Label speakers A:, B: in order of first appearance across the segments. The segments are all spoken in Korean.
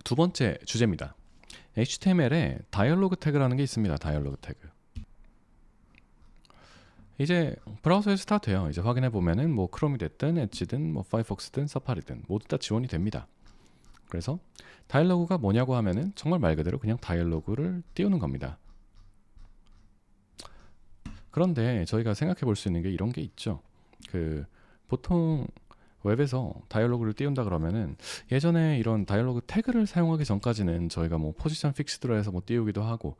A: 두 번째 주제입니다. HTML에 다이얼로그 태그라는 게 있습니다. 다이얼로그 태그. 이제 브라우저에 스타트해요. 이제 확인해 보면은 뭐 크롬이 됐든 엣지든 뭐 파이어폭스든 사파리든 모두 다 지원이 됩니다. 그래서 다이얼로그가 뭐냐고 하면은 정말 말 그대로 그냥 다이얼로그를 띄우는 겁니다. 그런데 저희가 생각해 볼 수 있는 게 이런 게 있죠. 보통 웹에서 다이얼로그를 띄운다 그러면은 예전에 이런 다이얼로그 태그를 사용하기 전까지는 저희가 뭐 포지션 픽스드로 해서 뭐 띄우기도 하고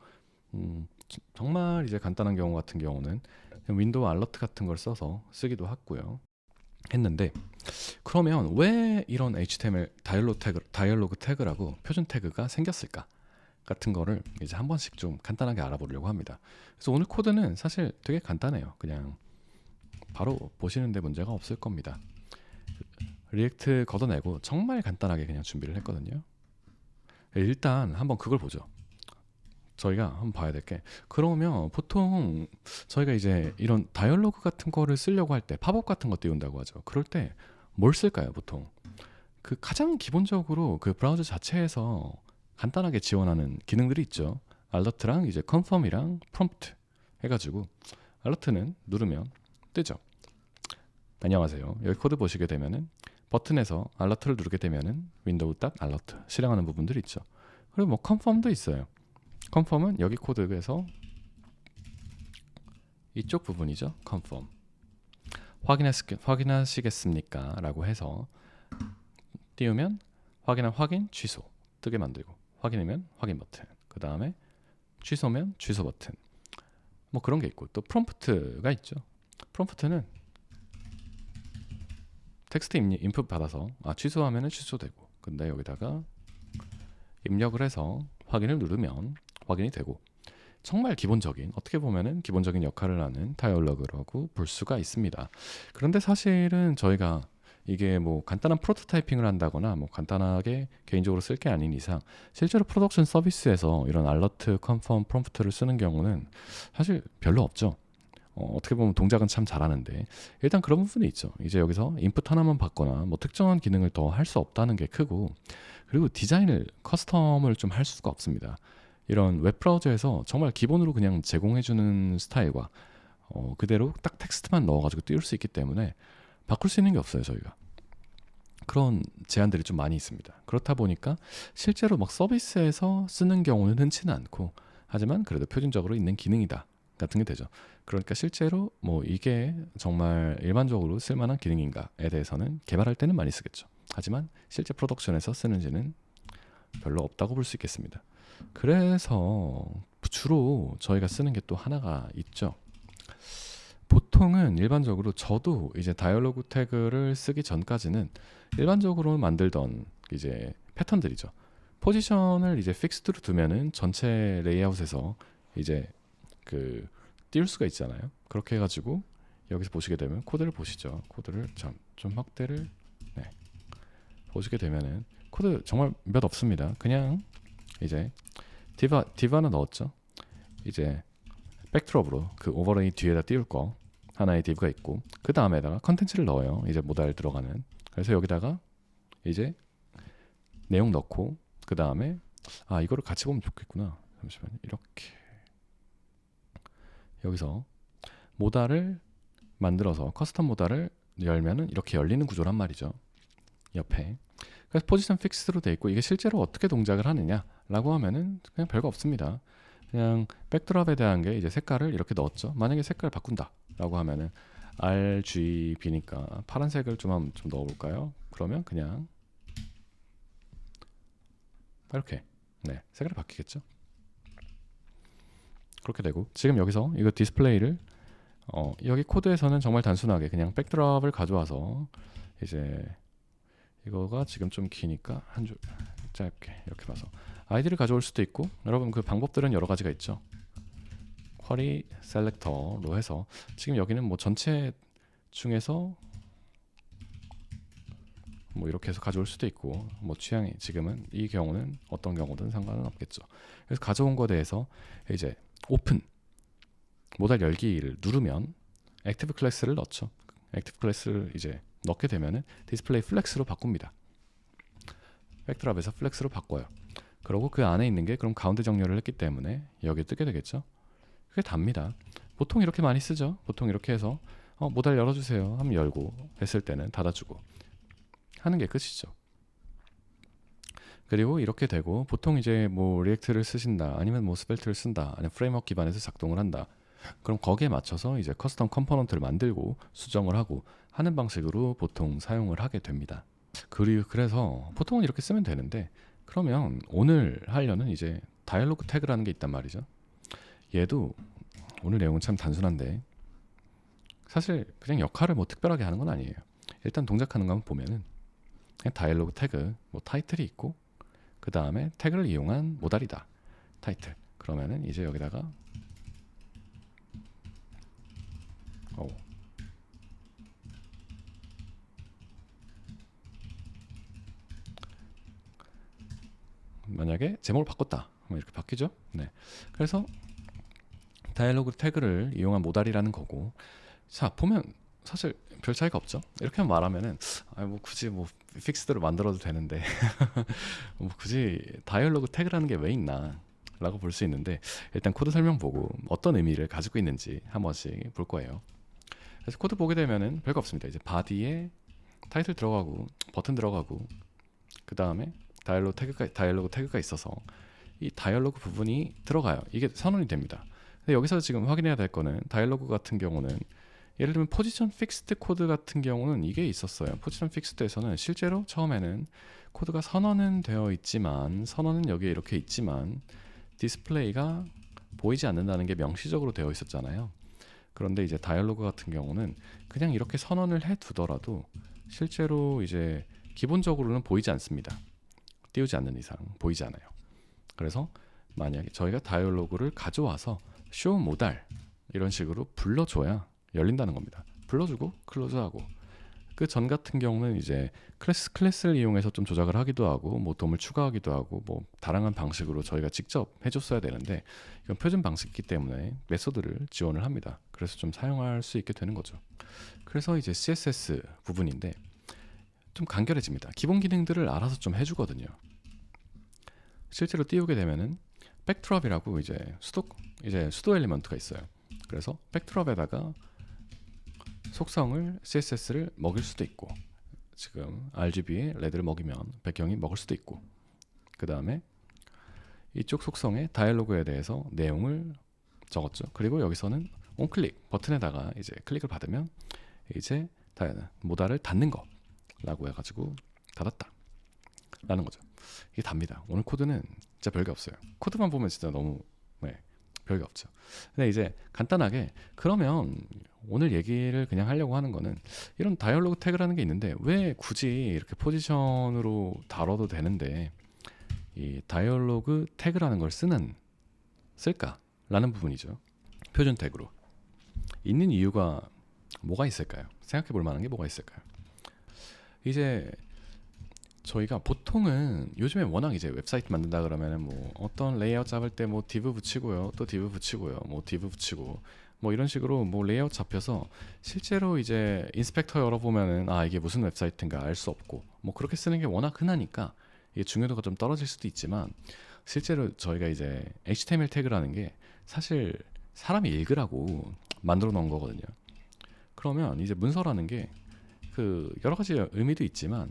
A: 정말 이제 간단한 경우 같은 경우는 윈도우 알러트 같은 걸 써서 쓰기도 했고요. 했는데 그러면 왜 이런 HTML 다이얼로그 태그라고 표준 태그가 생겼을까? 같은 거를 이제 한 번씩 좀 간단하게 알아보려고 합니다. 그래서 오늘 코드는 사실 되게 간단해요. 그냥 바로 보시는데 문제가 없을 겁니다. 리액트 걷어내고 정말 간단하게 그냥 준비를 했거든요. 일단 한번 그걸 보죠. 저희가 한번 봐야 될 게, 그러면 보통 저희가 이제 이런 다이얼로그 같은 거를 쓰려고 할 때 팝업 같은 거 띄운다고 하죠. 그럴 때 뭘 쓸까요? 보통 가장 기본적으로 브라우저 자체에서 간단하게 지원하는 기능들이 있죠. 알러트랑 이제 컨펌이랑 프롬프트 해가지고, 알러트는 누르면 뜨죠. 안녕하세요. 여기 코드 보시게 되면은 버튼에서 알러트를 누르게 되면은 윈도우 딱 알러트 실행하는 부분들이 있죠. 그리고 뭐 컨펌도 있어요. 컨펌은 여기 코드에서 이쪽 부분이죠. 컨펌 확인하시겠습니까? 라고 해서 띄우면 확인 취소 뜨게 만들고, 확인이면 확인 버튼, 그 다음에 취소면 취소 버튼, 뭐 그런 게 있고, 또 프롬프트가 있죠. 프롬프트는 텍스트 인풋 받아서 취소하면 취소되고, 근데 여기다가 입력을 해서 확인을 누르면 확인이 되고, 정말 기본적인, 어떻게 보면은 기본적인 역할을 하는 다이얼로그라고 볼 수가 있습니다. 그런데 사실은 저희가 이게 뭐 간단한 프로토타이핑을 한다거나 뭐 간단하게 개인적으로 쓸 게 아닌 이상 실제로 프로덕션 서비스에서 이런 알러트, 컨펌, 프롬프트를 쓰는 경우는 사실 별로 없죠. 어떻게 보면 동작은 참 잘하는데 일단 그런 부분이 있죠. 이제 여기서 인풋 하나만 받거나 뭐 특정한 기능을 더 할 수 없다는 게 크고, 그리고 디자인을 커스텀을 좀 할 수가 없습니다. 이런 웹브라우저에서 정말 기본으로 그냥 제공해주는 스타일과 그대로 딱 텍스트만 넣어가지고 띄울 수 있기 때문에 바꿀 수 있는 게 없어요. 저희가 그런 제한들이 좀 많이 있습니다. 그렇다 보니까 실제로 막 서비스에서 쓰는 경우는 흔치는 않고, 하지만 그래도 표준적으로 있는 기능이다 같은 게 되죠. 그러니까 실제로 뭐 이게 정말 일반적으로 쓸만한 기능인가에 대해서는 개발할 때는 많이 쓰겠죠. 하지만 실제 프로덕션에서 쓰는지는 별로 없다고 볼 수 있겠습니다. 그래서 주로 저희가 쓰는 게 또 하나가 있죠. 보통은 일반적으로 저도 이제 다이얼로그 태그를 쓰기 전까지는 일반적으로 만들던 이제 패턴들이죠. 포지션을 이제 픽스드로 두면은 전체 레이아웃에서 이제 띄울 수가 있잖아요. 그렇게 해가지고 여기서 보시게 되면 코드를 보시죠. 코드를 좀 확대를 보시게 되면은 코드 정말 몇 없습니다. 그냥 이제 디브 하나 넣었죠. 이제 백드롭으로 오버레이 뒤에다 띄울 거 하나의 div가 있고, 그 다음에다가 컨텐츠를 넣어요. 이제 모달 들어가는. 그래서 여기다가 이제 내용 넣고, 그 다음에 이거를 같이 보면 좋겠구나. 잠시만요. 이렇게 여기서 모달을 만들어서 커스텀 모달을 열면은 이렇게 열리는 구조란 말이죠. 옆에. 그래서 포지션 픽스로 돼 있고, 이게 실제로 어떻게 동작을 하느냐라고 하면은 그냥 별거 없습니다. 그냥 백드롭에 대한 게 이제 색깔을 이렇게 넣었죠. 만약에 색깔 바꾼다라고 하면은 RGB니까 파란색을 좀 넣어볼까요? 그러면 그냥 이렇게 색깔이 바뀌겠죠. 그렇게 되고, 지금 여기서 이거 디스플레이를 여기 코드에서는 정말 단순하게 그냥 백드롭을 가져와서 이제 이거가 지금 좀 기니까 한 줄 짧게 이렇게 봐서 아이디를 가져올 수도 있고, 여러분 방법들은 여러 가지가 있죠. 쿼리 셀렉터로 해서 지금 여기는 뭐 전체 중에서 뭐 이렇게 해서 가져올 수도 있고, 뭐 취향이 지금은 이 경우는 어떤 경우든 상관은 없겠죠. 그래서 가져온 거에 대해서 이제 오픈 모달 열기를 누르면 액티브 클래스를 넣죠. 액티브 클래스를 이제 넣게 되면은 디스플레이 플렉스로 바꿉니다. 백드랍에서 플렉스로 바꿔요. 그리고 그 안에 있는 게 그럼 가운데 정렬을 했기 때문에 여기 뜨게 되겠죠. 그게 답니다. 보통 이렇게 많이 쓰죠. 보통 이렇게 해서 모달 열어주세요 하면 열고, 했을 때는 닫아주고 하는 게 끝이죠. 그리고 이렇게 되고, 보통 이제 뭐 리액트를 쓰신다, 아니면 뭐 스벨트를 쓴다, 아니면 프레임워크 기반에서 작동을 한다. 그럼 거기에 맞춰서 이제 커스텀 컴포넌트를 만들고 수정을 하고 하는 방식으로 보통 사용을 하게 됩니다. 그리고 그래서 보통은 이렇게 쓰면 되는데, 그러면 오늘 하려는 이제 다이얼로그 태그라는 게 있단 말이죠. 얘도 오늘 내용은 참 단순한데 사실 그냥 역할을 뭐 특별하게 하는 건 아니에요. 일단 동작하는 거 한번 보면은 그냥 다이얼로그 태그, 뭐 타이틀이 있고, 그 다음에 태그를 이용한 모달이다, 타이틀. 그러면은 이제 여기다가 만약에 제목을 바꿨다, 뭐 이렇게 바뀌죠. 네. 그래서 다이얼로그 태그를 이용한 모달이라는 거고, 자 보면 사실 별 차이가 없죠. 이렇게 말하면은 뭐 굳이 뭐 픽스드로 만들어도 되는데 뭐 굳이 다이얼로그 태그라는 게 왜 있나 라고 볼 수 있는데, 일단 코드 설명 보고 어떤 의미를 가지고 있는지 한 번씩 볼 거예요. 그래서 코드 보게 되면은 별거 없습니다. 이제 바디에 타이틀 들어가고 버튼 들어가고, 그 다음에 다이얼로그 태그가 있어서 이 다이얼로그 부분이 들어가요. 이게 선언이 됩니다. 근데 여기서 지금 확인해야 될 거는, 다이얼로그 같은 경우는 예를 들면 포지션 픽스드 코드 같은 경우는 이게 있었어요. 포지션 픽스드에서는 실제로 처음에는 코드가 선언은 되어 있지만, 선언은 여기에 이렇게 있지만 디스플레이가 보이지 않는다는 게 명시적으로 되어 있었잖아요. 그런데 이제 다이얼로그 같은 경우는 그냥 이렇게 선언을 해 두더라도 실제로 이제 기본적으로는 보이지 않습니다. 띄우지 않는 이상 보이지 않아요. 그래서 만약에 저희가 다이얼로그를 가져와서 show 모달 이런 식으로 불러줘야 열린다는 겁니다. 불러주고 클로즈하고, 그 전 같은 경우는 이제 클래스를 이용해서 좀 조작을 하기도 하고, 뭐 돔을 추가하기도 하고, 뭐 다양한 방식으로 저희가 직접 해줬어야 되는데, 이건 표준 방식이기 때문에 메소드를 지원을 합니다. 그래서 좀 사용할 수 있게 되는 거죠. 그래서 이제 CSS 부분인데 좀 간결해집니다. 기본 기능들을 알아서 좀 해주거든요. 실제로 띄우게 되면은 백드롭이라고 이제 수도 엘리먼트가 있어요. 그래서 백드롭에다가 속성을 CSS를 먹일 수도 있고, 지금 RGB에 레드를 먹이면 배경이 먹을 수도 있고, 그 다음에 이쪽 속성의 다이얼로그에 대해서 내용을 적었죠. 그리고 여기서는 온클릭 버튼에다가 이제 클릭을 받으면 이제 모달을 닫는 거라고 해가지고 닫았다 라는 거죠. 이게 답니다. 오늘 코드는 진짜 별게 없어요. 코드만 보면 진짜 너무 별게 없죠. 근데 이제 간단하게, 그러면 오늘 얘기를 그냥 하려고 하는 거는, 이런 다이얼로그 태그라는 게 있는데 왜 굳이 이렇게 포지션으로 다뤄도 되는데 이 다이얼로그 태그라는 걸 쓸까라는 부분이죠. 표준 태그로 있는 이유가 뭐가 있을까요? 생각해 볼 만한 게 뭐가 있을까요? 이제 저희가 보통은 요즘에 워낙 이제 웹사이트 만든다 그러면은 뭐 어떤 레이아웃 잡을 때 뭐 div 붙이고요, 또 div 붙이고요, 뭐 div 붙이고, 뭐 이런 식으로 뭐 레이아웃 잡혀서 실제로 이제 인스펙터 열어보면은 이게 무슨 웹사이트인가 알 수 없고, 뭐 그렇게 쓰는 게 워낙 흔하니까 이게 중요도가 좀 떨어질 수도 있지만, 실제로 저희가 이제 HTML 태그라는 게 사실 사람이 읽으라고 만들어 놓은 거거든요. 그러면 이제 문서라는 게 그 여러 가지 의미도 있지만,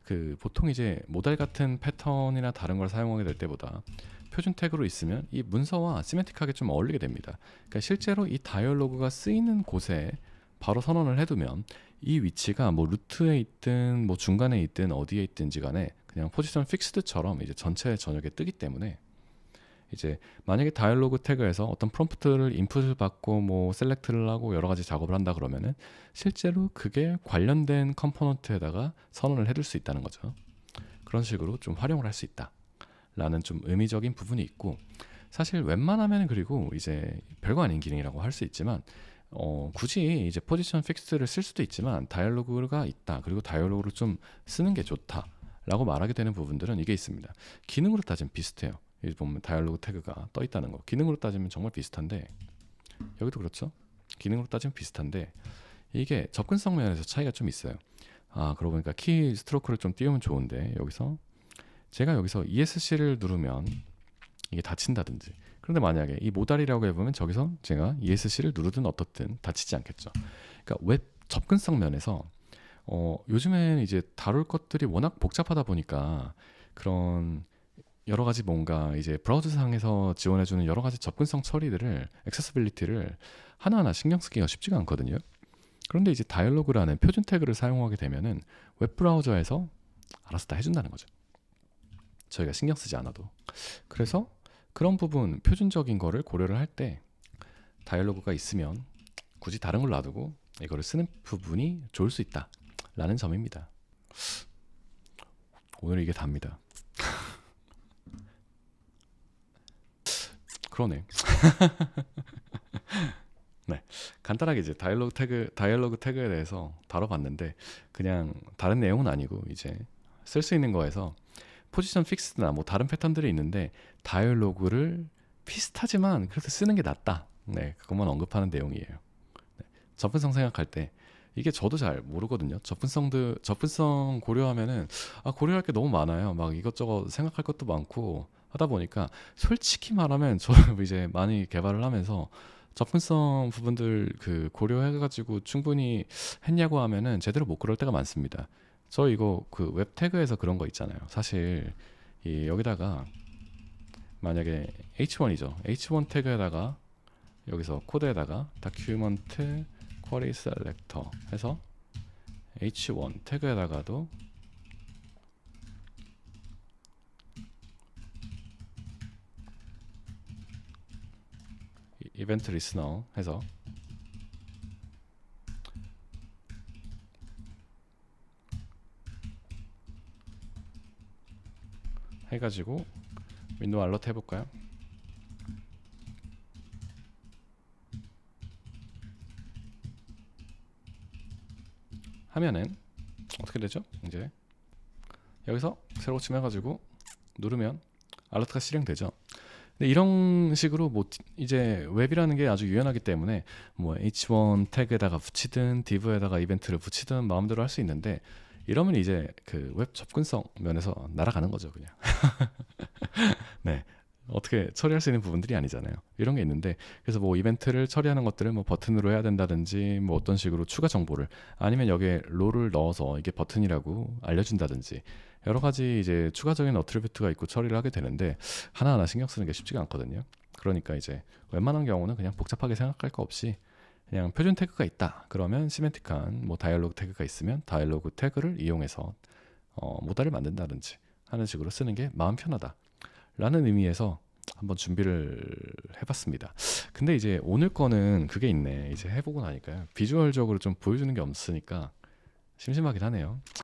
A: 그 보통 이제 모달 같은 패턴이나 다른 걸 사용하게 될 때보다 표준 태그로 있으면 이 문서와 시멘틱하게 좀 어울리게 됩니다. 그러니까 실제로 이 다이얼로그가 쓰이는 곳에 바로 선언을 해두면 이 위치가 뭐 루트에 있든 뭐 중간에 있든 어디에 있든지 간에 그냥 포지션 픽스드처럼 이제 전체 전역에 뜨기 때문에, 이제 만약에 다이얼로그 태그에서 어떤 프롬프트를 인풋을 받고 뭐 셀렉트를 하고 여러 가지 작업을 한다 그러면은 실제로 그게 관련된 컴포넌트에다가 선언을 해둘 수 있다는 거죠. 그런 식으로 좀 활용을 할 수 있다 라는 좀 의미적인 부분이 있고, 사실 웬만하면 그리고 이제 별거 아닌 기능이라고 할 수 있지만 굳이 이제 포지션 픽스를 쓸 수도 있지만 다이얼로그가 있다, 그리고 다이얼로그를 좀 쓰는 게 좋다 라고 말하게 되는 부분들은 이게 있습니다. 기능으로 따지면 비슷해요. 여기 보면 다이얼로그 태그가 떠 있다는 거, 기능으로 따지면 정말 비슷한데, 여기도 그렇죠. 기능으로 따지면 비슷한데 이게 접근성 면에서 차이가 좀 있어요. 그러고 보니까 키 스트로크를 좀 띄우면 좋은데, 여기서 제가 여기서 ESC를 누르면 이게 닫힌다든지, 그런데 만약에 이 모달이라고 해보면 저기서 제가 ESC를 누르든 어떻든 닫히지 않겠죠. 그러니까 웹 접근성 면에서 요즘엔 이제 다룰 것들이 워낙 복잡하다 보니까 그런 여러 가지 뭔가 이제 브라우저상에서 지원해주는 여러 가지 접근성 처리들을, 액세서빌리티를 하나하나 신경 쓰기가 쉽지가 않거든요. 그런데 이제 다이얼로그라는 표준 태그를 사용하게 되면은 웹 브라우저에서 알아서 다 해준다는 거죠. 저희가 신경 쓰지 않아도. 그래서 그런 부분, 표준적인 거를 고려를 할 때 다이얼로그가 있으면 굳이 다른 걸 놔두고 이거를 쓰는 부분이 좋을 수 있다 라는 점입니다. 오늘 이게 답니다. 그러네. 네, 간단하게 이제 다이얼로그 태그에 대해서 다뤄봤는데, 그냥 다른 내용은 아니고 이제 쓸 수 있는 거에서 포지션 픽스나 뭐 다른 패턴들이 있는데 다이얼로그를 비슷하지만 그래도 쓰는 게 낫다. 네, 그것만 언급하는 내용이에요. 네, 접근성 생각할 때 이게 저도 잘 모르거든요. 접근성 고려하면은 고려할 게 너무 많아요. 막 이것저것 생각할 것도 많고 하다 보니까, 솔직히 말하면 저 이제 많이 개발을 하면서 접근성 부분들 그 고려해가지고 충분히 했냐고 하면은 제대로 못 그럴 때가 많습니다. 저 이거 그 웹 태그에서 그런 거 있잖아요. 사실 여기다가 만약에 H1이죠. H1 태그에다가 여기서 코드에다가 document query selector 해서 H1 태그에다가도 이벤트 리스너 해서 해가지고 윈도우 알러트 해볼까요? 하면은 어떻게 되죠? 이제 여기서 새로 고침해가지고 누르면 알러트가 실행되죠. 근데 이런 식으로 뭐 이제 웹이라는 게 아주 유연하기 때문에 뭐 H1 태그에다가 붙이든 div에다가 이벤트를 붙이든 마음대로 할 수 있는데, 이러면 이제 그 웹 접근성 면에서 날아가는 거죠, 그냥. 네. 어떻게 처리할 수 있는 부분들이 아니잖아요. 이런 게 있는데, 그래서 뭐 이벤트를 처리하는 것들을 뭐 버튼으로 해야 된다든지, 뭐 어떤 식으로 추가 정보를, 아니면 여기에 롤을 넣어서 이게 버튼이라고 알려준다든지, 여러 가지 이제 추가적인 어트리뷰트가 있고 처리를 하게 되는데 하나하나 신경 쓰는 게 쉽지가 않거든요. 그러니까 이제 웬만한 경우는 그냥 복잡하게 생각할 거 없이 그냥 표준 태그가 있다 그러면 시멘틱한 뭐 다이얼로그 태그가 있으면 다이얼로그 태그를 이용해서 모달을 만든다든지 하는 식으로 쓰는 게 마음 편하다 라는 의미에서 한번 준비를 해봤습니다. 근데 이제 오늘 거는 그게 있네. 이제 해보고 나니까요, 비주얼적으로 좀 보여주는 게 없으니까 심심하긴 하네요.